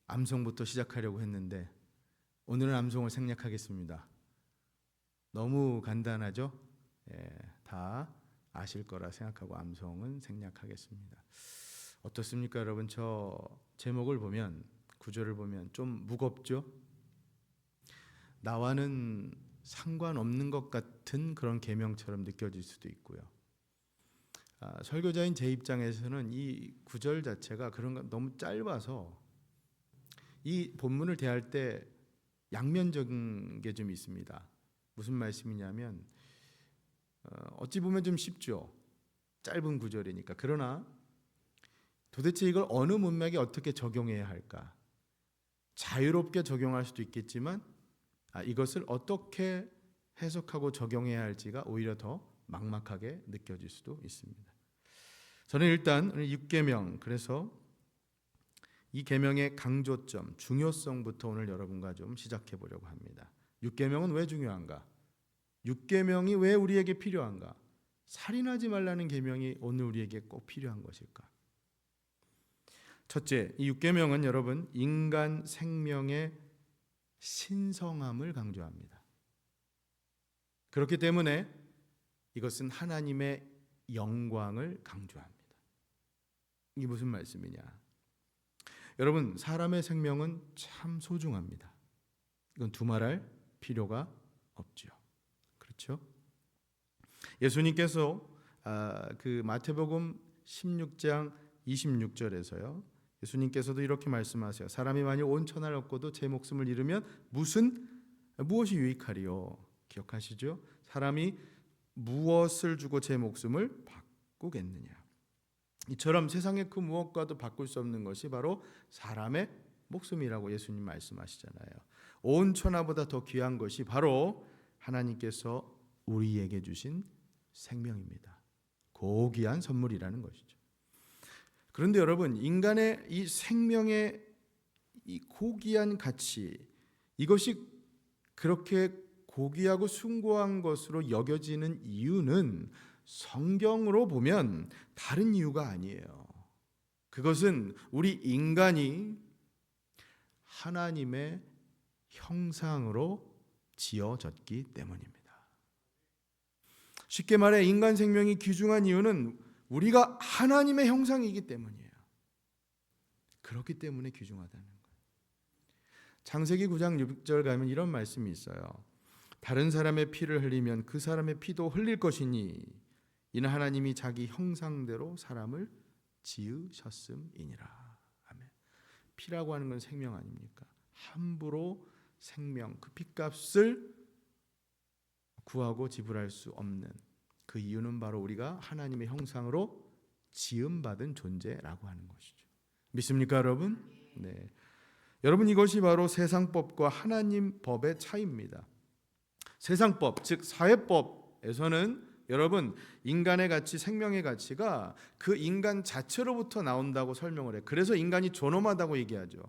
암송부터 시작하려고 했는데 오늘은 암송을 생략하겠습니다. 너무 간단하죠? 다 아실 거라 생각하고 암송은 생략하겠습니다. 어떻습니까, 여러분? 저 제목을 보면, 구절을 보면 좀 무겁죠? 나와는 상관없는 것 같은 그런 계명처럼 느껴질 수도 있고요. 설교자인 제 입장에서는 이 구절 자체가 그런 거 너무 짧아서 이 본문을 대할 때 양면적인 게 좀 있습니다. 무슨 말씀이냐면 어찌 보면 좀 쉽죠. 짧은 구절이니까. 그러나 도대체 이걸 어느 문맥에 어떻게 적용해야 할까? 자유롭게 적용할 수도 있겠지만 이것을 어떻게 해석하고 적용해야 할지가 오히려 더 막막하게 느껴질 수도 있습니다. 저는 일단 6계명, 그래서 이 계명의 강조점, 중요성부터 오늘 여러분과 좀 시작해 보려고 합니다. 6계명은 왜 중요한가? 6계명이 왜 우리에게 필요한가? 살인하지 말라는 계명이 오늘 우리에게 꼭 필요한 것일까? 첫째, 이 6계명은 여러분 인간 생명의 신성함을 강조합니다. 그렇기 때문에 이것은 하나님의 영광을 강조합니다. 이게 무슨 말씀이냐? 여러분, 사람의 생명은 참 소중합니다. 이건 두말할 필요가 없죠. 그렇죠? 예수님께서 그 마태복음 16장 26절에서요. 예수님께서도 이렇게 말씀하세요. 사람이 만일 온 천하를 얻고도 제 목숨을 잃으면 무엇이 유익하리요? 기억하시죠? 사람이 무엇을 주고 제 목숨을 바꾸겠느냐? 이처럼 세상의 그 무엇과도 바꿀 수 없는 것이 바로 사람의 목숨이라고 예수님 말씀하시잖아요. 온 천하보다 더 귀한 것이 바로 하나님께서 우리에게 주신 생명입니다. 고귀한 선물이라는 것이죠. 그런데 여러분, 인간의 이 생명의 이 고귀한 가치, 이것이 그렇게 고귀하고 숭고한 것으로 여겨지는 이유는 성경으로 보면 다른 이유가 아니에요. 그것은 우리 인간이 하나님의 형상으로 지어졌기 때문입니다. 쉽게 말해 인간 생명이 귀중한 이유는 우리가 하나님의 형상이기 때문이에요. 그렇기 때문에 귀중하다는 거예요. 창세기 9장 6절 가면 이런 말씀이 있어요. 다른 사람의 피를 흘리면 그 사람의 피도 흘릴 것이니 이는 하나님이 자기 형상대로 사람을 지으셨음이니라. 아멘. 피라고 하는 건 생명 아닙니까? 함부로 생명, 그 피값을 구하고 지불할 수 없는 그 이유는 바로 우리가 하나님의 형상으로 지음받은 존재라고 하는 것이죠. 믿습니까, 여러분? 네. 여러분, 이것이 바로 세상법과 하나님 법의 차이입니다. 세상법, 즉 사회법에서는 여러분 인간의 가치, 생명의 가치가 그 인간 자체로부터 나온다고 설명을 해요. 그래서 인간이 존엄하다고 얘기하죠.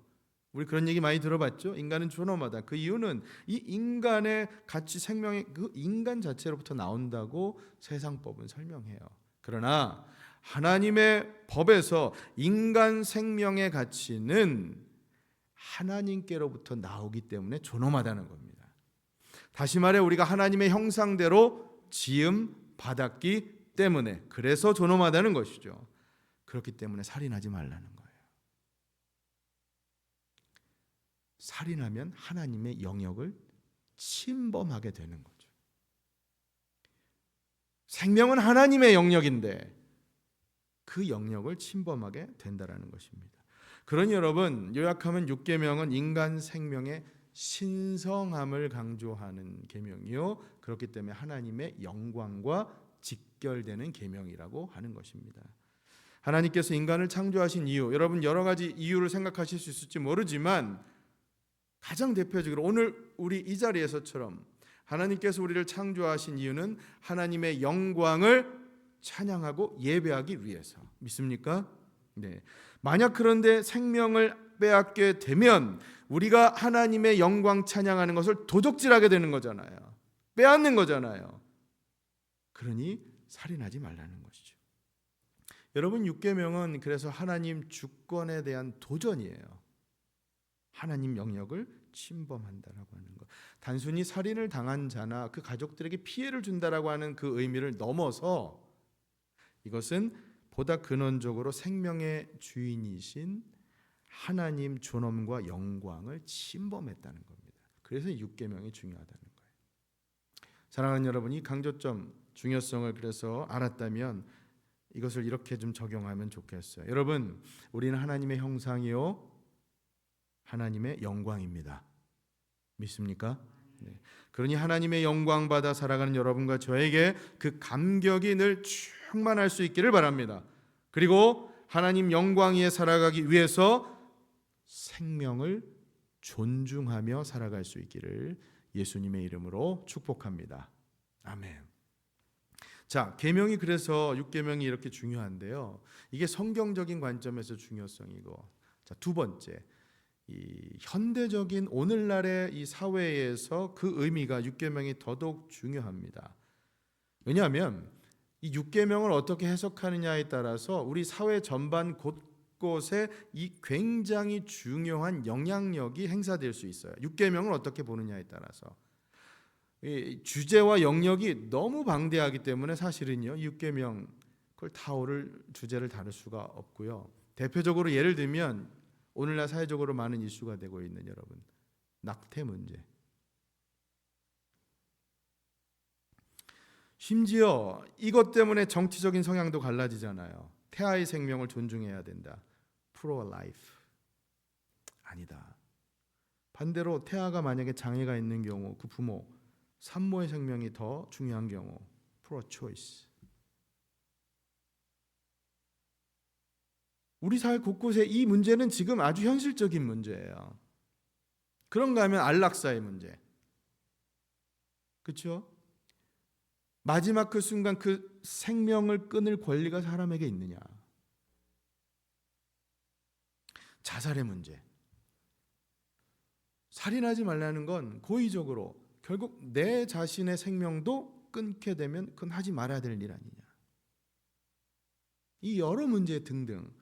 우리 그런 얘기 많이 들어봤죠? 인간은 존엄하다. 그 이유는 이 인간의 가치, 생명의 그 인간 자체로부터 나온다고 세상법은 설명해요. 그러나 하나님의 법에서 인간 생명의 가치는 하나님께로부터 나오기 때문에 존엄하다는 겁니다. 다시 말해 우리가 하나님의 형상대로 지음 받았기 때문에, 그래서 존엄하다는 것이죠. 그렇기 때문에 살인하지 말라는 거예요. 살인하면 하나님의 영역을 침범하게 되는 거죠. 생명은 하나님의 영역인데 그 영역을 침범하게 된다는 것입니다. 그러니 여러분, 요약하면 6계명은 인간 생명의 신성함을 강조하는 계명이요, 그렇기 때문에 하나님의 영광과 직결되는 계명이라고 하는 것입니다. 하나님께서 인간을 창조하신 이유, 여러분 여러 가지 이유를 생각하실 수 있을지 모르지만 가장 대표적으로 오늘 우리 이 자리에서처럼 하나님께서 우리를 창조하신 이유는 하나님의 영광을 찬양하고 예배하기 위해서. 믿습니까? 네. 만약 그런데 생명을 빼앗게 되면 우리가 하나님의 영광 찬양하는 것을 도적질하게 되는 거잖아요. 빼앗는 거잖아요. 그러니 살인하지 말라는 것이죠. 여러분, 6계명은 그래서 하나님 주권에 대한 도전이에요. 하나님 영역을 침범한다라고 하는 것. 단순히 살인을 당한 자나 그 가족들에게 피해를 준다라고 하는 그 의미를 넘어서 이것은 보다 근원적으로 생명의 주인이신 하나님 존엄과 영광을 침범했다는 겁니다. 그래서 육계명이 중요하다는 거예요. 사랑하는 여러분, 이 강조점, 중요성을 그래서 알았다면 이것을 이렇게 좀 적용하면 좋겠어요. 여러분, 우리는 하나님의 형상이요 하나님의 영광입니다. 믿습니까? 네. 그러니 하나님의 영광 받아 살아가는 여러분과 저에게 그 감격이 늘 충만할 수 있기를 바랍니다. 그리고 하나님 영광 위에 살아가기 위해서 생명을 존중하며 살아갈 수 있기를 예수님의 이름으로 축복합니다. 아멘. 자, 계명이 그래서 6계명이 이렇게 중요한데요. 이게 성경적인 관점에서 중요성이고, 자, 두 번째, 이 현대적인 오늘날의 이 사회에서 그 의미가 6계명이 더더욱 중요합니다. 왜냐하면 이 6계명을 어떻게 해석하느냐에 따라서 우리 사회 전반 곳곳에 이 굉장히 중요한 영향력이 행사될 수 있어요. 6계명을 어떻게 보느냐에 따라서 이 주제와 영역이 너무 방대하기 때문에 사실은요 6계명 그걸 다 오늘 주제를 다룰 수가 없고요. 대표적으로 예를 들면 오늘날 사회적으로 많은 이슈가 되고 있는 여러분 낙태 문제. 심지어 이것 때문에 정치적인 성향도 갈라지잖아요. 태아의 생명을 존중해야 된다. 프로-라이프. 아니다. 반대로 태아가 만약에 장애가 있는 경우 그 부모, 산모의 생명이 더 중요한 경우 프로-초이스. 우리 사회 곳곳에 이 문제는 지금 아주 현실적인 문제예요. 그런가 하면 안락사의 문제. 그렇죠? 마지막 그 순간 그 생명을 끊을 권리가 사람에게 있느냐. 자살의 문제. 살인하지 말라는 건 고의적으로 결국 내 자신의 생명도 끊게 되면 그건 하지 말아야 될 일 아니냐. 이 여러 문제 등등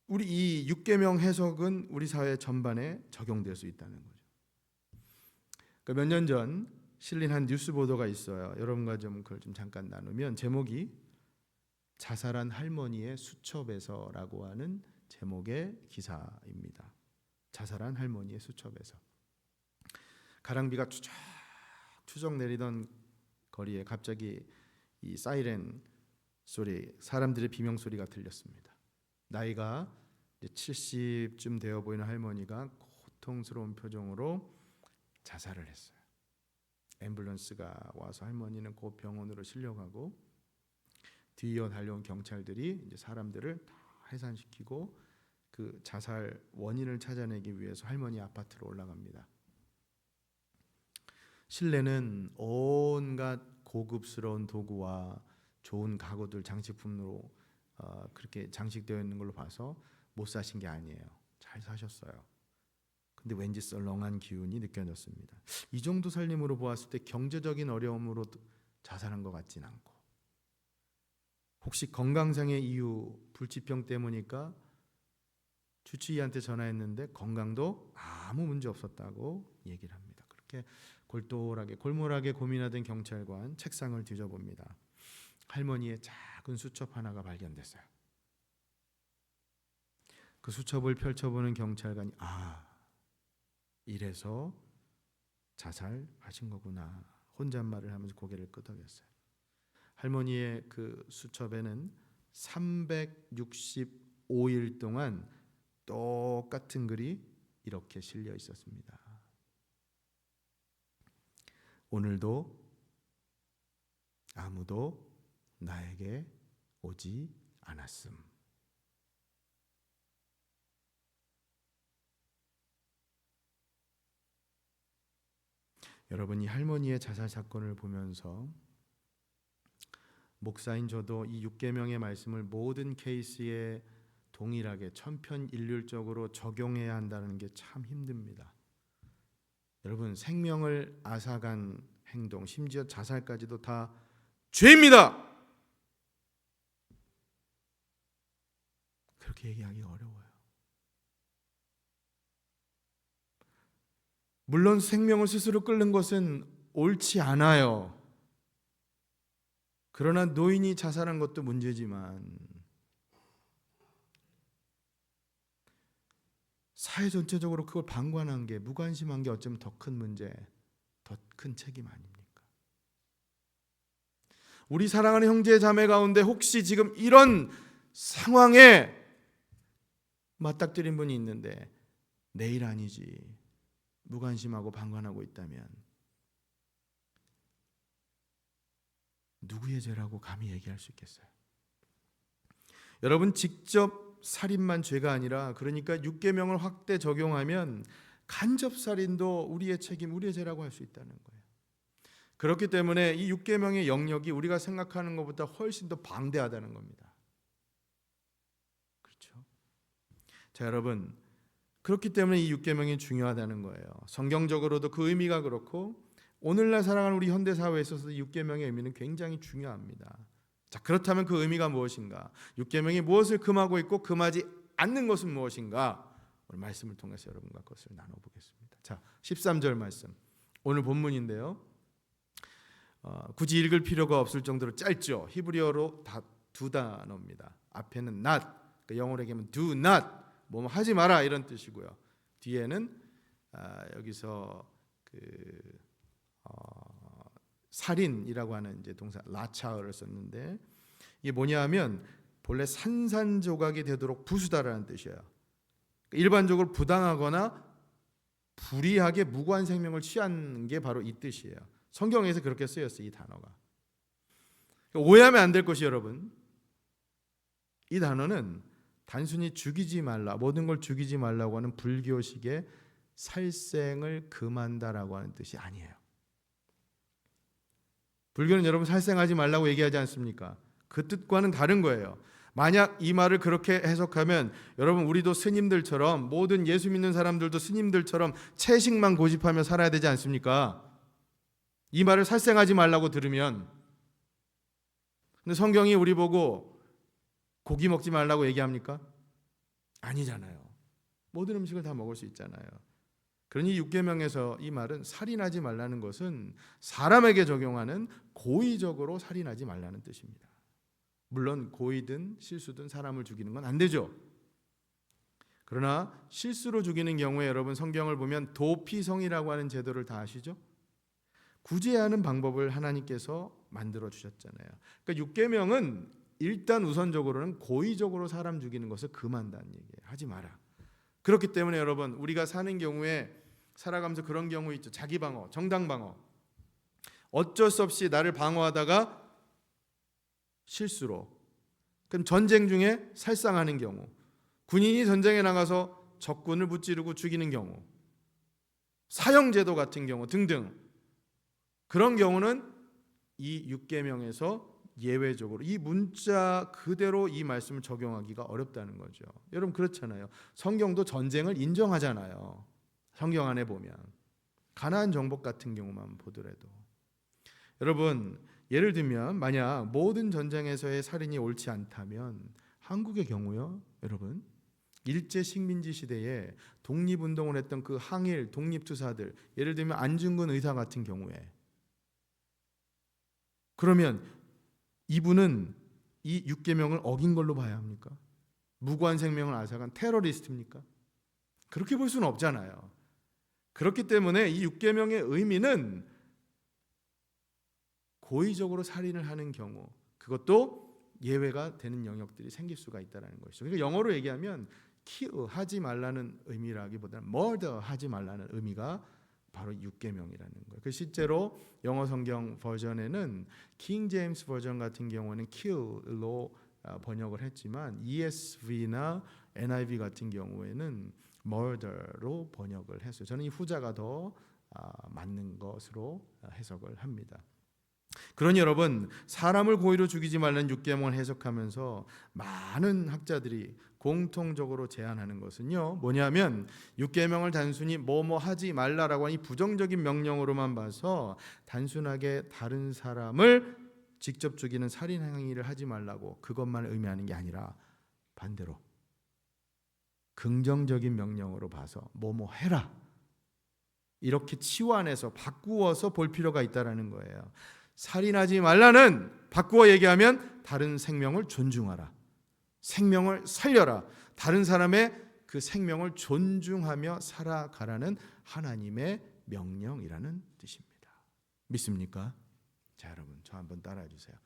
우리 이 6계명 해석은 우리 사회 전반에 적용될 수 있다는 거죠. 몇 년 전 실린 한 뉴스 보도가 있어요. 여러분과 좀 그걸 좀 잠깐 나누면 제목이 자살한 할머니의 수첩에서라고 하는 제목의 기사입니다. 자살한 할머니의 수첩에서. 가랑비가 추적 내리던 거리에 갑자기 이 사이렌 소리, 사람들의 비명 소리가 들렸습니다. 나이가 70쯤 되어 보이는 할머니가 고통스러운 표정으로 자살을 했어요. 앰뷸런스가 와서 할머니는 곧 병원으로 실려가고 뒤이어 달려온 경찰들이 이제 사람들을 다 해산시키고 그 자살 원인을 찾아내기 위해서 할머니 아파트로 올라갑니다. 실내는 온갖 고급스러운 도구와 좋은 가구들 장식품으로 그렇게 장식되어 있는 걸로 봐서 못 사신 게 아니에요. 잘 사셨어요. 근데 왠지 썰렁한 기운이 느껴졌습니다. 이 정도 살림으로 보았을 때 경제적인 어려움으로 자살한 것 같진 않고 혹시 건강상의 이유, 불치병 때문일까? 주치의한테 전화했는데 건강도 아무 문제 없었다고 얘기를 합니다. 그렇게 골몰하게 고민하던 경찰관 책상을 뒤져봅니다. 할머니의 작은 수첩 하나가 발견됐어요. 그 수첩을 펼쳐보는 경찰관이 이래서 자살하신 거구나. 혼잣말을 하면서 고개를 끄덕였어요. 할머니의 그 수첩에는 365일 동안 똑같은 글이 이렇게 실려 있었습니다. 오늘도 아무도 나에게 오지 않았음. 여러분, 이 할머니의 자살 사건을 보면서 목사인 저도 이 6계명의 말씀을 모든 케이스에 동일하게 천편일률적으로 적용해야 한다는 게 참 힘듭니다. 여러분, 생명을 앗아간 행동, 심지어 자살까지도 다 죄입니다. 그렇게 얘기하기 어려워요. 물론 생명을 스스로 끊는 것은 옳지 않아요. 그러나 노인이 자살한 것도 문제지만 사회 전체적으로 그걸 방관한 게, 무관심한 게 어쩌면 더 큰 문제, 더 큰 책임 아닙니까? 우리 사랑하는 형제 자매 가운데 혹시 지금 이런 상황에 맞닥뜨린 분이 있는데 내일 아니지 무관심하고 방관하고 있다면 누구의 죄라고 감히 얘기할 수 있겠어요? 여러분, 직접 살인만 죄가 아니라, 그러니까 6계명을 확대 적용하면 간접 살인도 우리의 책임, 우리의 죄라고 할 수 있다는 거예요. 그렇기 때문에 이 6계명의 영역이 우리가 생각하는 것보다 훨씬 더 방대하다는 겁니다. 그렇죠? 자, 여러분, 그렇기 때문에 이 6계명이 중요하다는 거예요. 성경적으로도 그 의미가 그렇고 오늘날 살아가는 우리 현대 사회에 있어서 6계명의 의미는 굉장히 중요합니다. 자, 그렇다면 그 의미가 무엇인가? 6계명이 무엇을 금하고 있고 금하지 않는 것은 무엇인가? 오늘 말씀을 통해서 여러분과 그것을 나눠보겠습니다. 자, 13절 말씀, 오늘 본문인데요. 굳이 읽을 필요가 없을 정도로 짧죠. 히브리어로 두 단어입니다. 앞에는 not, 영어로 얘기하면 do not, 뭐 하지 마라 이런 뜻이고요. 뒤에는 여기서 살인이라고 하는 이제 동사 라차어를 썼는데, 이게 뭐냐하면 본래 산산조각이 되도록 부수다라는 뜻이에요. 일반적으로 부당하거나 불이하게 무고한 생명을 취하는 게 바로 이 뜻이에요. 성경에서 그렇게 쓰였어요, 이 단어가. 오해하면 안 될 것이, 여러분, 이 단어는 단순히 죽이지 말라, 모든 걸 죽이지 말라고 하는 불교식의 살생을 금한다라고 하는 뜻이 아니에요. 불교는 여러분 살생하지 말라고 얘기하지 않습니까? 그 뜻과는 다른 거예요. 만약 이 말을 그렇게 해석하면 여러분, 우리도 스님들처럼, 모든 예수 믿는 사람들도 스님들처럼 채식만 고집하며 살아야 되지 않습니까? 이 말을 살생하지 말라고 들으면. 근데 성경이 우리 보고 고기 먹지 말라고 얘기합니까? 아니잖아요. 모든 음식을 다 먹을 수 있잖아요. 그러니 6계명에서 이 말은 살인하지 말라는 것은 사람에게 적용하는 고의적으로 살인하지 말라는 뜻입니다. 물론 고의든 실수든 사람을 죽이는 건 안 되죠. 그러나 실수로 죽이는 경우에 여러분, 성경을 보면 도피성이라고 하는 제도를 다 아시죠? 구제하는 방법을 하나님께서 만들어 주셨잖아요. 그러니까 6계명은 일단 우선적으로는 고의적으로 사람 죽이는 것을 금한다는 얘기예요. 하지 마라. 그렇기 때문에 여러분, 우리가 사는 경우에 살아가면서 그런 경우 있죠. 자기 방어, 정당 방어. 어쩔 수 없이 나를 방어하다가 실수로, 그럼 전쟁 중에 살상하는 경우, 군인이 전쟁에 나가서 적군을 무찌르고 죽이는 경우, 사형제도 같은 경우 등등, 그런 경우는 이 6계명에서 예외적으로 이 문자 그대로 이 말씀을 적용하기가 어렵다는 거죠. 여러분, 그렇잖아요. 성경도 전쟁을 인정하잖아요. 성경 안에 보면 가나안 정복 같은 경우만 보더라도, 여러분, 예를 들면 만약 모든 전쟁에서의 살인이 옳지 않다면 한국의 경우요, 여러분, 일제 식민지 시대에 독립운동을 했던 그 항일 독립투사들, 예를 들면 안중근 의사 같은 경우에, 그러면 이분은 이 6계명을 어긴 걸로 봐야 합니까? 무고한 생명을 앗아간 테러리스트입니까? 그렇게 볼 수는 없잖아요. 그렇기 때문에 이 6계명의 의미는 고의적으로 살인을 하는 경우, 그것도 예외가 되는 영역들이 생길 수가 있다는 것이죠. 그러니까 영어로 얘기하면 kill, 하지 말라는 의미라기보다는 murder, 하지 말라는 의미가 바로 6계명이라는 거예요. 그 실제로 영어 성경 버전에는 킹 제임스 버전 같은 경우는 kill로 번역을 했지만 ESV나 NIV 같은 경우에는 murder로 번역을 했어요. 저는 이 후자가 더 맞는 것으로 해석을 합니다. 그러니 여러분, 사람을 고의로 죽이지 말라는 6계명을 해석하면서 많은 학자들이 공통적으로 제안하는 것은요, 뭐냐면 6계명을 단순히 뭐뭐 하지 말라라고 하는 이 부정적인 명령으로만 봐서 단순하게 다른 사람을 직접 죽이는 살인 행위를 하지 말라고 그것만 의미하는 게 아니라 반대로 긍정적인 명령으로 봐서 뭐뭐 해라, 이렇게 치환해서 바꾸어서 볼 필요가 있다라는 거예요. 살인하지 말라는 바꾸어 얘기하면 다른 생명을 존중하라. 생명을 살려라. 다른 사람의 그 생명을 존중하며 살아가라는 하나님의 명령이라는 뜻입니다. 믿습니까? 자, 여러분 저 한번 따라해 주세요.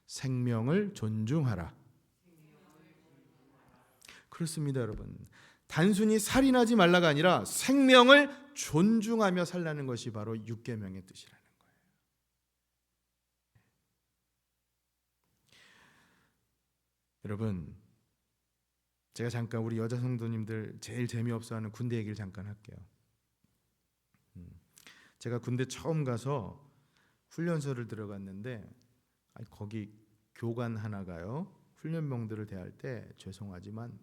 생명을 존중하라. 그렇습니다, 여러분. 단순히 살인하지 말라가 아니라 생명을 존중하며 살라는 것이 바로 육계명의 뜻이라는 거예요. 여러분, 제가 잠깐 우리 여자 성도님들 제일 재미없어하는 군대 얘기를 잠깐 할게요. 제가 군대 처음 가서 훈련소를 들어갔는데 거기 교관 하나가요, 훈련병들을 대할 때 죄송하지만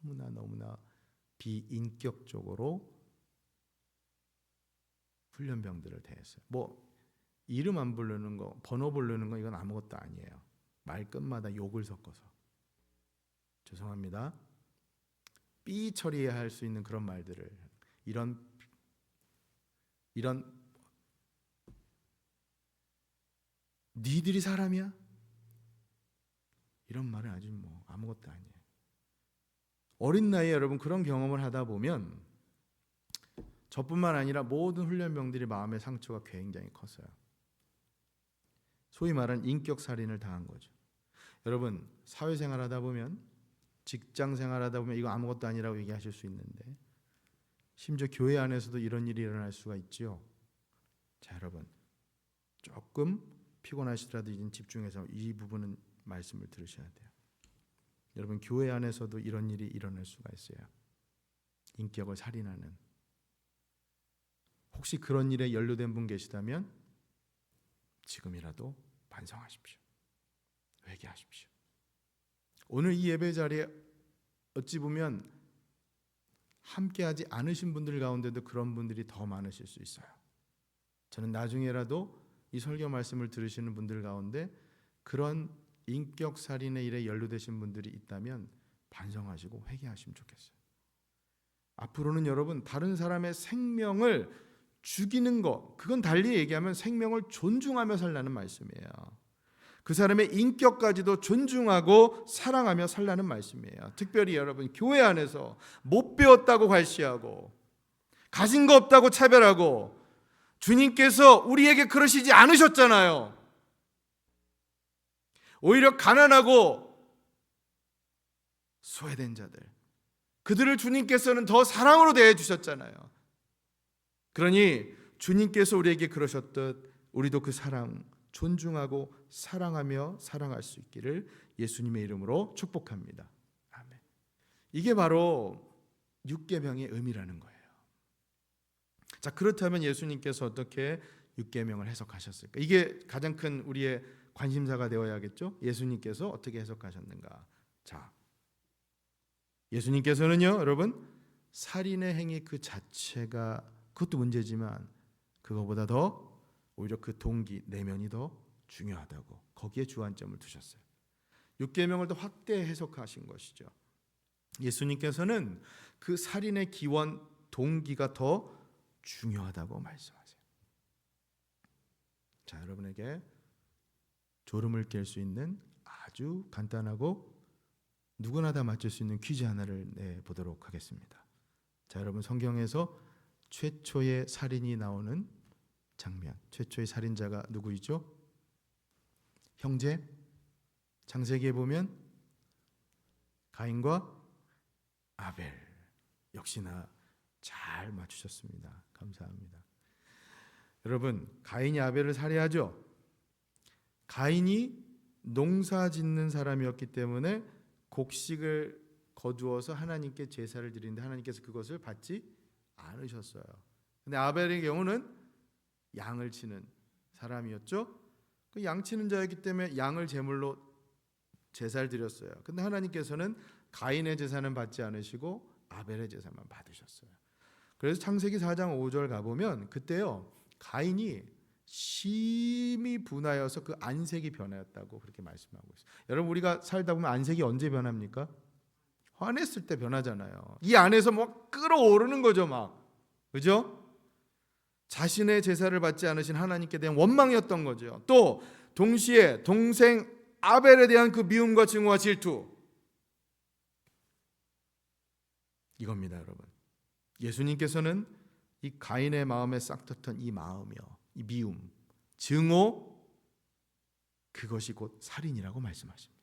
너무나 비인격적으로 훈련병들을 대했어요. 뭐 이름 안 부르는 거, 번호 부르는 거 이건 아무것도 아니에요. 말끝마다 욕을 섞어서 죄송합니다. 삐 처리할 수 있는 그런 말들을 이런 니들이 사람이야? 이런 말은 아주 뭐 아무것도 아니에요. 어린 나이에 여러분 그런 경험을 하다 보면 저뿐만 아니라 모든 훈련병들이 마음의 상처가 굉장히 컸어요. 소위 말하는 인격 살인을 당한 거죠. 여러분 사회생활 하다 보면, 직장 생활하다 보면 이거 아무것도 아니라고 얘기하실 수 있는데 심지어 교회 안에서도 이런 일이 일어날 수가 있죠. 자, 여러분 조금 피곤하시더라도 이제 집중해서 이 부분은 말씀을 들으셔야 돼요. 여러분 교회 안에서도 이런 일이 일어날 수가 있어요. 인격을 살인하는. 혹시 그런 일에 연루된 분 계시다면 지금이라도 반성하십시오. 회개하십시오. 오늘 이 예배 자리에 어찌 보면 함께하지 않으신 분들 가운데도 그런 분들이 더 많으실 수 있어요. 저는 나중에라도 이 설교 말씀을 들으시는 분들 가운데 그런 인격 살인의 일에 연루되신 분들이 있다면 반성하시고 회개하시면 좋겠어요. 앞으로는 여러분 다른 사람의 생명을 죽이는 것, 그건 달리 얘기하면 생명을 존중하며 살라는 말씀이에요. 그 사람의 인격까지도 존중하고 사랑하며 살라는 말씀이에요. 특별히 여러분 교회 안에서 못 배웠다고 괄시하고 가진 거 없다고 차별하고, 주님께서 우리에게 그러시지 않으셨잖아요. 오히려 가난하고 소외된 자들, 그들을 주님께서는 더 사랑으로 대해 주셨잖아요. 그러니 주님께서 우리에게 그러셨듯 우리도 그 사랑 존중하고 사랑하며 살아갈 수 있기를 예수님의 이름으로 축복합니다. 아멘. 이게 바로 육계명의 의미라는 거예요. 자, 그렇다면 예수님께서 어떻게 육계명을 해석하셨을까? 이게 가장 큰 우리의 관심사가 되어야겠죠. 예수님께서 어떻게 해석하셨는가? 자, 예수님께서는요, 여러분, 살인의 행위 그 자체가 그것도 문제지만 그거보다 더 오히려 그 동기, 내면이 더 중요하다고 거기에 주안점을 두셨어요. 육계명을 더 확대 해석하신 것이죠. 예수님께서는 그 살인의 기원, 동기가 더 중요하다고 말씀하세요. 자, 여러분에게 졸음을 깰 수 있는 아주 간단하고 누구나 다 맞출 수 있는 퀴즈 하나를 내보도록 하겠습니다. 자, 여러분 성경에서 최초의 살인이 나오는 장면, 최초의 살인자가 누구이죠? 형제. 창세기에 보면 가인과 아벨. 역시나 잘 맞추셨습니다. 감사합니다. 여러분, 가인이 아벨을 살해하죠. 가인이 농사 짓는 사람이었기 때문에 곡식을 거두어서 하나님께 제사를 드리는데 하나님께서 그것을 받지 않으셨어요. 근데 아벨의 경우는 양을 치는 사람이었죠. 그 양 치는 자였기 때문에 양을 제물로 제사를 드렸어요. 근데 하나님께서는 가인의 제사는 받지 않으시고 아벨의 제사만 받으셨어요. 그래서 창세기 4장 5절 가보면 그때요, 가인이 심히 분하여서 그 안색이 변하였다고 그렇게 말씀하고 있어요. 여러분, 우리가 살다 보면 안색이 언제 변합니까? 화냈을 때 변하잖아요. 이 안에서 막 끌어오르는 거죠, 막. 그죠? 자신의 제사를 받지 않으신 하나님께 대한 원망이었던 거죠. 또 동시에 동생 아벨에 대한 그 미움과 증오와 질투, 이겁니다, 여러분. 예수님께서는 이 가인의 마음에 싹텄던 이 마음이요, 이 미움, 증오, 그것이 곧 살인이라고 말씀하십니다.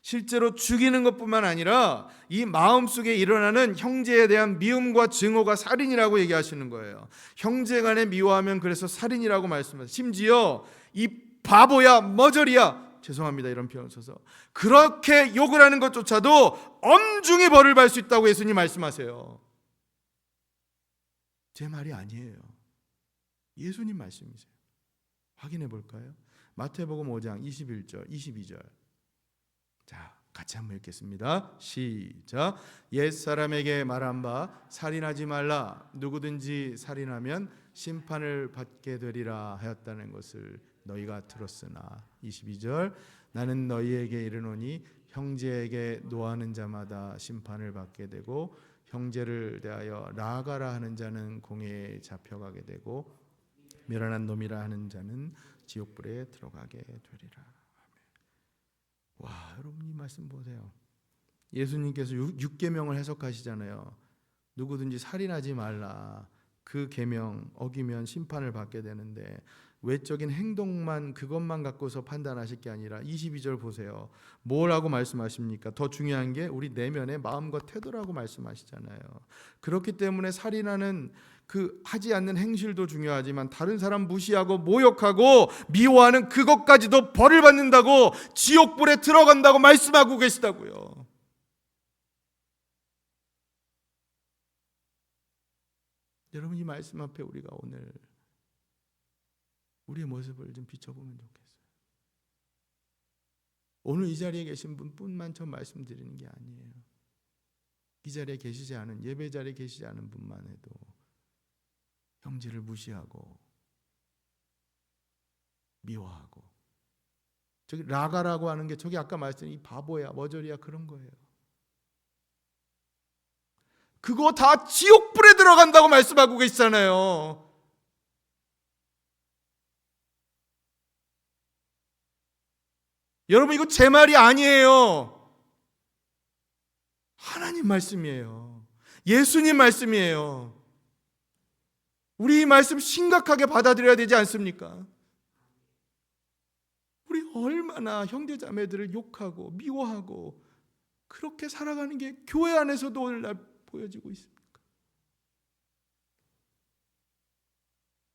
실제로 죽이는 것뿐만 아니라 이 마음속에 일어나는 형제에 대한 미움과 증오가 살인이라고 얘기하시는 거예요. 형제 간에 미워하면 그래서 살인이라고 말씀하세요. 심지어 이 바보야, 머저리야, 죄송합니다 이런 표현을 써서, 그렇게 욕을 하는 것조차도 엄중히 벌을 받을 수 있다고 예수님 말씀하세요. 제 말이 아니에요. 예수님 말씀이세요. 확인해 볼까요? 마태복음 5장 21절 22절. 자, 같이 한번 읽겠습니다. 시작. 옛사람에게 말한 바 살인하지 말라. 누구든지 살인하면 심판을 받게 되리라 하였다는 것을 너희가 들었으나. 22절. 나는 너희에게 이르노니 형제에게 노하는 자마다 심판을 받게 되고 형제를 대하여 라가라 하는 자는 공회에 잡혀가게 되고 멸한한 놈이라 하는 자는 지옥불에 들어가게 되리라. 와, 여러분 이 말씀 보세요. 예수님께서 6계명을 해석하시잖아요. 누구든지 살인하지 말라. 그 계명 어기면 심판을 받게 되는데 외적인 행동만, 그것만 갖고서 판단하실 게 아니라 22절 보세요. 뭐라고 말씀하십니까? 더 중요한 게 우리 내면의 마음과 태도라고 말씀하시잖아요. 그렇기 때문에 살인하는 그 하지 않는 행실도 중요하지만 다른 사람 무시하고 모욕하고 미워하는 그것까지도 벌을 받는다고, 지옥불에 들어간다고 말씀하고 계시다고요. 여러분 이 말씀 앞에 우리가 오늘 우리의 모습을 좀 비춰보면 좋겠어요. 오늘 이 자리에 계신 분뿐만 저 말씀드리는 게 아니에요. 이 자리에 계시지 않은, 예배 자리에 계시지 않은 분만 해도 형제를 무시하고 미워하고, 저기 라가라고 하는 게 저기 아까 말씀드린 이 바보야, 머저리야, 그런 거예요. 그거 다 지옥불에 들어간다고 말씀하고 계시잖아요. 여러분 이거 제 말이 아니에요. 하나님 말씀이에요. 예수님 말씀이에요. 우리 이 말씀 심각하게 받아들여야 되지 않습니까? 우리 얼마나 형제자매들을 욕하고 미워하고 그렇게 살아가는 게 교회 안에서도 오늘날 보여지고 있습니까?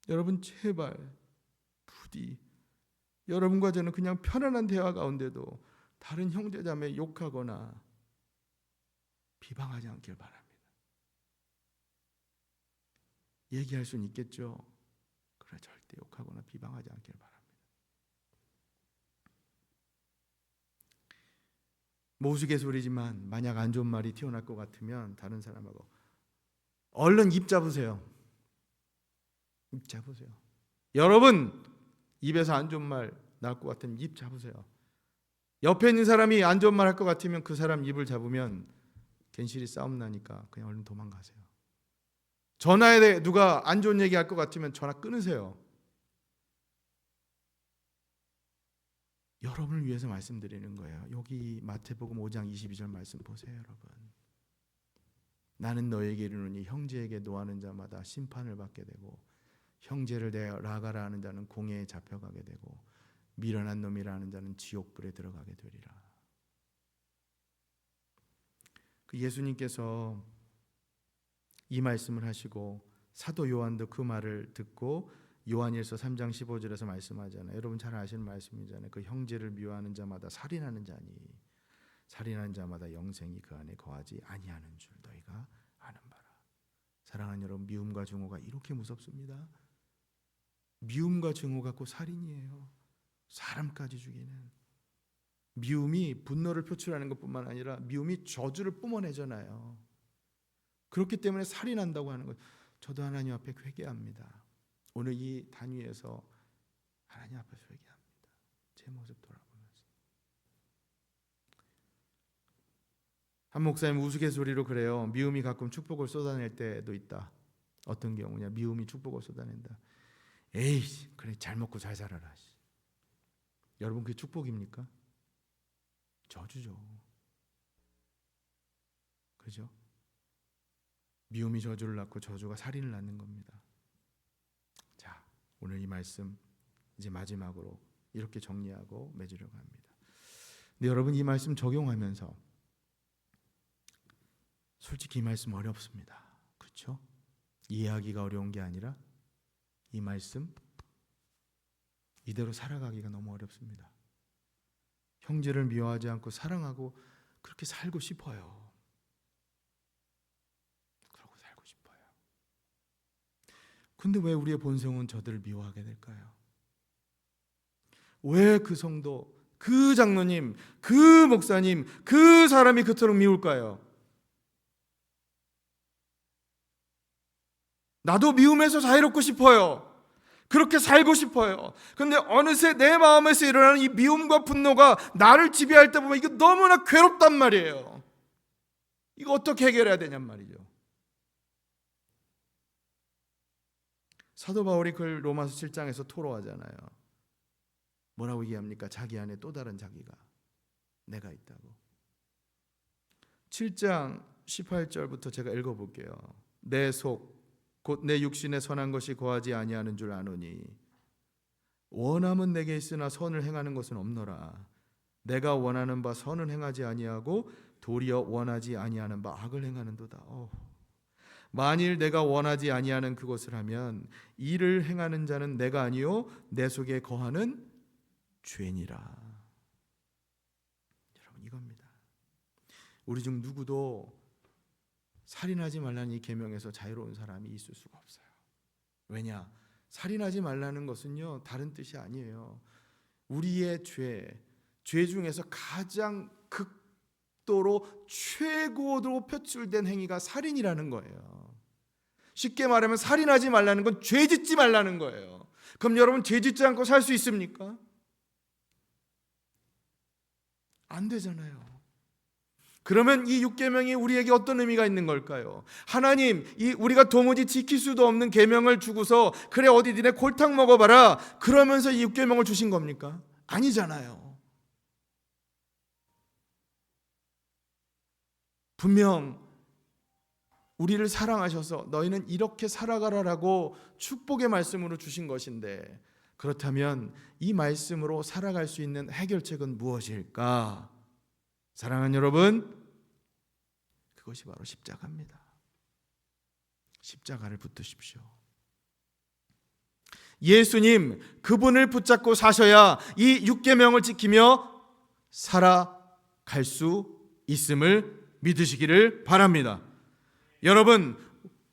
여러분 제발 부디 여러분과 저는 그냥 편안한 대화 가운데도 다른 형제자매 욕하거나 비방하지 않길 바랍니다. 얘기할 수는 있겠죠. 그러나 절대 욕하거나 비방하지 않길 바랍니다. 뭐 우스갯소리지만 만약 안 좋은 말이 튀어나올 것 같으면 다른 사람하고 얼른 입 잡으세요. 입 잡으세요. 여러분 입에서 안 좋은 말 나올 것 같으면 입 잡으세요. 옆에 있는 사람이 안 좋은 말 할 것 같으면 그 사람 입을 잡으면 괜시리 싸움 나니까 그냥 얼른 도망가세요. 전화에 누가 안 좋은 얘기 할 것 같으면 전화 끊으세요. 여러분을 위해서 말씀드리는 거예요. 여기 마태복음 5장 22절 말씀 보세요, 여러분. 나는 너에게 이르노니 형제에게 노하는 자마다 심판을 받게 되고 형제를 대하여 라가라 하는 자는 공회에 잡혀가게 되고 미련한 놈이라 하는 자는 지옥불에 들어가게 되리라. 그 예수님께서 이 말씀을 하시고 사도 요한도 그 말을 듣고 요한일서 3장 15절에서 말씀하잖아요. 여러분 잘 아시는 말씀이잖아요. 그 형제를 미워하는 자마다 살인하는 자니 살인하는 자마다 영생이 그 안에 거하지 아니하는 줄 너희가 아는 바라. 사랑하는 여러분, 미움과 증오가 이렇게 무섭습니다. 미움과 증오 갖고 살인이에요. 사람까지 죽이는. 미움이 분노를 표출하는 것뿐만 아니라 미움이 저주를 뿜어내잖아요. 그렇기 때문에 살인한다고 하는 것. 저도 하나님 앞에 회개합니다. 오늘 이 단위에서 하나님 앞에서 회개합니다. 제 모습 돌아보면서. 한 목사님 우스갯소리로 그래요. 미움이 가끔 축복을 쏟아낼 때도 있다. 어떤 경우냐? 미움이 축복을 쏟아낸다. 에이, 그래 잘 먹고 잘 살아라. 여러분 그게 축복입니까? 저주죠. 그죠? 미움이 저주를 낳고 저주가 살인을 낳는 겁니다. 자, 오늘 이 말씀 이제 마지막으로 이렇게 정리하고 맺으려고 합니다. 근데 여러분 이 말씀 적용하면서 솔직히 이 말씀 어렵습니다. 그렇죠? 이해하기가 어려운 게 아니라 이 말씀 이대로 살아가기가 너무 어렵습니다. 형제를 미워하지 않고 사랑하고 그렇게 살고 싶어요. 그러고 살고 싶어요. 근데 왜 우리의 본성은 저들을 미워하게 될까요? 왜 그 성도, 그 장로님, 그 목사님, 그 사람이 그토록 미울까요? 나도 미움에서 자유롭고 싶어요. 그렇게 살고 싶어요. 그런데 어느새 내 마음에서 일어나는 이 미움과 분노가 나를 지배할 때 보면 이거 너무나 괴롭단 말이에요. 이거 어떻게 해결해야 되냔 말이죠. 사도 바울이 그 로마서 7장에서 토로하잖아요. 뭐라고 얘기합니까? 자기 안에 또 다른 자기가 내가 있다고. 7장 18절부터 제가 읽어볼게요. 내 속 곧 내 육신에 선한 것이 거하지 아니하는 줄 아노니 원함은 내게 있으나 선을 행하는 것은 없노라. 내가 원하는 바 선을 행하지 아니하고 도리어 원하지 아니하는 바 악을 행하는도다. 만일 내가 원하지 아니하는 그것을 하면 이를 행하는 자는 내가 아니요 내 속에 거하는 죄니라. 여러분 이겁니다. 우리 중 누구도 살인하지 말라는 이 계명에서 자유로운 사람이 있을 수가 없어요. 왜냐? 살인하지 말라는 것은요 다른 뜻이 아니에요. 우리의 죄 중에서 가장 극도로 최고로 표출된 행위가 살인이라는 거예요. 쉽게 말하면 살인하지 말라는 건 죄 짓지 말라는 거예요. 그럼 여러분 죄 짓지 않고 살 수 있습니까? 안 되잖아요. 그러면 이 6계명이 우리에게 어떤 의미가 있는 걸까요? 하나님, 우리가 도무지 지킬 수도 없는 계명을 주고서 그래 어디 니네 골탕 먹어봐라 그러면서 이 6계명을 주신 겁니까? 아니잖아요. 분명 우리를 사랑하셔서 너희는 이렇게 살아가라라고 축복의 말씀으로 주신 것인데 그렇다면 이 말씀으로 살아갈 수 있는 해결책은 무엇일까? 사랑하는 여러분, 그것이 바로 십자가입니다. 십자가를 붙드십시오. 예수님, 그분을 붙잡고 사셔야 이 6계명을 지키며 살아갈 수 있음을 믿으시기를 바랍니다. 여러분,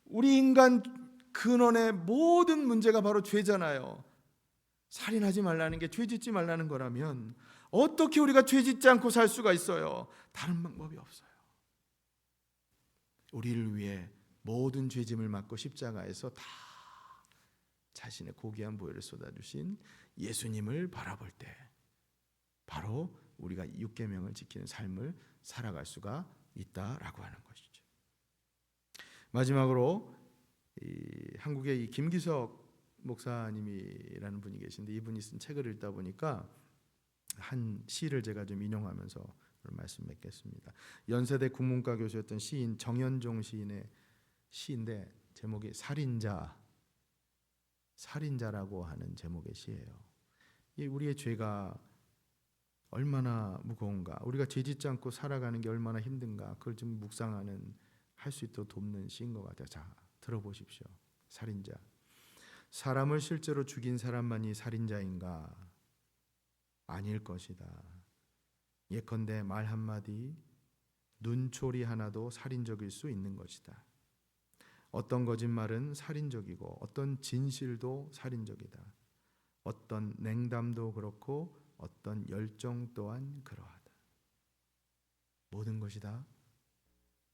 우리 인간 근원의 모든 문제가 바로 죄잖아요. 살인하지 말라는 게 죄 짓지 말라는 거라면 어떻게 우리가 죄 짓지 않고 살 수가 있어요? 다른 방법이 없어요. 우리를 위해 모든 죄짐을 맡고 십자가에서 다 자신의 고귀한 보혈을 쏟아주신 예수님을 바라볼 때 바로 우리가 6계명을 지키는 삶을 살아갈 수가 있다라고 하는 것이죠. 마지막으로 한국의 이 김기석 목사님이라는 분이 계신데 이분이 쓴 책을 읽다 보니까 한 시를 제가 좀 인용하면서 말씀 맺겠습니다. 연세대 국문과 교수였던 시인 정현종 시인의 시인데 제목이 살인자라고 하는 제목의 시예요. 우리의 죄가 얼마나 무거운가, 우리가 죄 짓지 않고 살아가는 게 얼마나 힘든가, 그걸 좀 묵상하는 할 수 있도록 돕는 시인 것 같아요. 자, 들어보십시오. 살인자. 사람을 실제로 죽인 사람만이 살인자인가? 아닐 것이다. 예컨대 말 한마디, 눈초리 하나도 살인적일 수 있는 것이다. 어떤 거짓말은 살인적이고 어떤 진실도 살인적이다. 어떤 냉담도 그렇고 어떤 열정 또한 그러하다. 모든 것이 다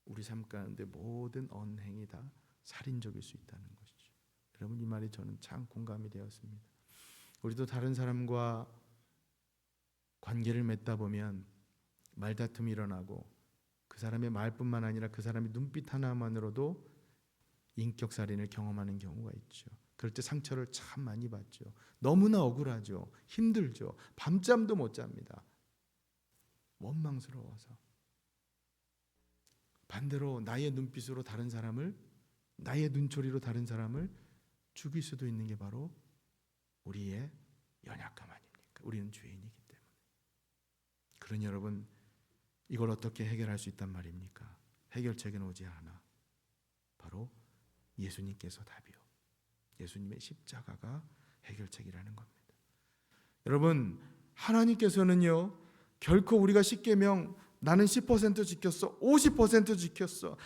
우리 삶 가운데 모든 언행이 다 살인적일 수 있다는 것이죠. 여러분 이 말이 저는 참 공감이 되었습니다. 우리도 다른 사람과 관계를 맺다 보면 말다툼이 일어나고 그 사람의 말뿐만 아니라 그 사람의 눈빛 하나만으로도 인격살인을 경험하는 경우가 있죠. 그럴 때 상처를 참 많이 받죠. 너무나 억울하죠. 힘들죠. 밤잠도 못 잡니다. 원망스러워서. 반대로 나의 눈빛으로 다른 사람을, 나의 눈초리로 다른 사람을 죽일 수도 있는 게 바로 우리의 연약함 아닙니까? 우리는 죄인이기 때문에. 그러니 여러분, 이걸 어떻게 해결할 수 있단 말입니까? 해결책은 오지 않아. 바로 예수님께서 답이요. 예수님의 십자가가 해결책이라는 겁니다. 여러분, 하나님께서는요, 결코 우리가 10계명 나는 10% 지켰어, 50% 지켰어,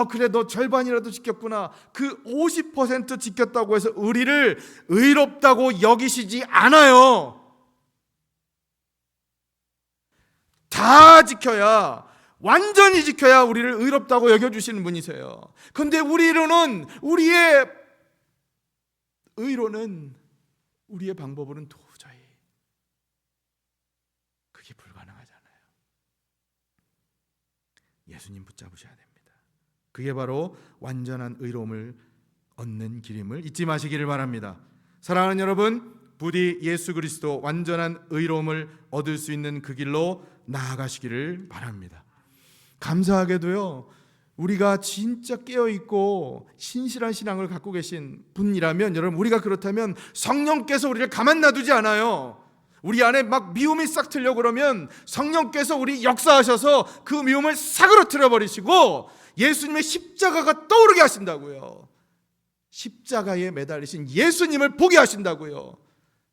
그래 너 절반이라도 지켰구나, 그 50% 지켰다고 해서 우리를 의롭다고 여기시지 않아요. 다 지켜야, 완전히 지켜야 우리를 의롭다고 여겨주시는 분이세요. 그런데 우리의 의로는, 우리의 방법으로는 도저히 그게 불가능하잖아요. 예수님 붙잡으셔야 됩니다. 그게 바로 완전한 의로움을 얻는 길임을 잊지 마시기를 바랍니다. 사랑하는 여러분, 부디 예수 그리스도 완전한 의로움을 얻을 수 있는 그 길로 나아가시기를 바랍니다. 감사하게도요, 우리가 진짜 깨어있고 신실한 신앙을 갖고 계신 분이라면, 여러분, 우리가 그렇다면 성령께서 우리를 가만 놔두지 않아요. 우리 안에 막 미움이 싹 틀려 그러면 성령께서 우리 역사하셔서 그 미움을 사그러뜨려 버리시고 예수님의 십자가가 떠오르게 하신다고요. 십자가에 매달리신 예수님을 보게 하신다고요.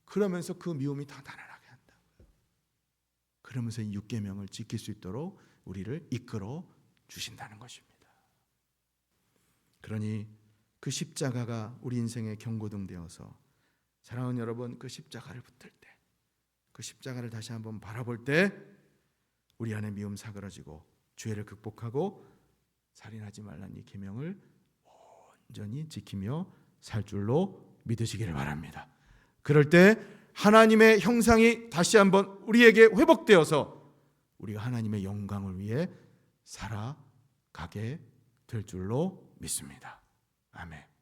그러면서 그 미움이 다 달아나게 한다고요. 그러면서 이 6계명을 지킬 수 있도록 우리를 이끌어 주신다는 것입니다. 그러니 그 십자가가 우리 인생의 경고등 되어서, 사랑하는 여러분, 그 십자가를 붙들 때, 그 십자가를 다시 한번 바라볼 때 우리 안에 미움 사그러지고 죄를 극복하고 살인하지 말라는 이 계명을 온전히 지키며 살 줄로 믿으시기를 바랍니다. 그럴 때 하나님의 형상이 다시 한번 우리에게 회복되어서 우리가 하나님의 영광을 위해 살아가게 될 줄로 믿습니다. 아멘.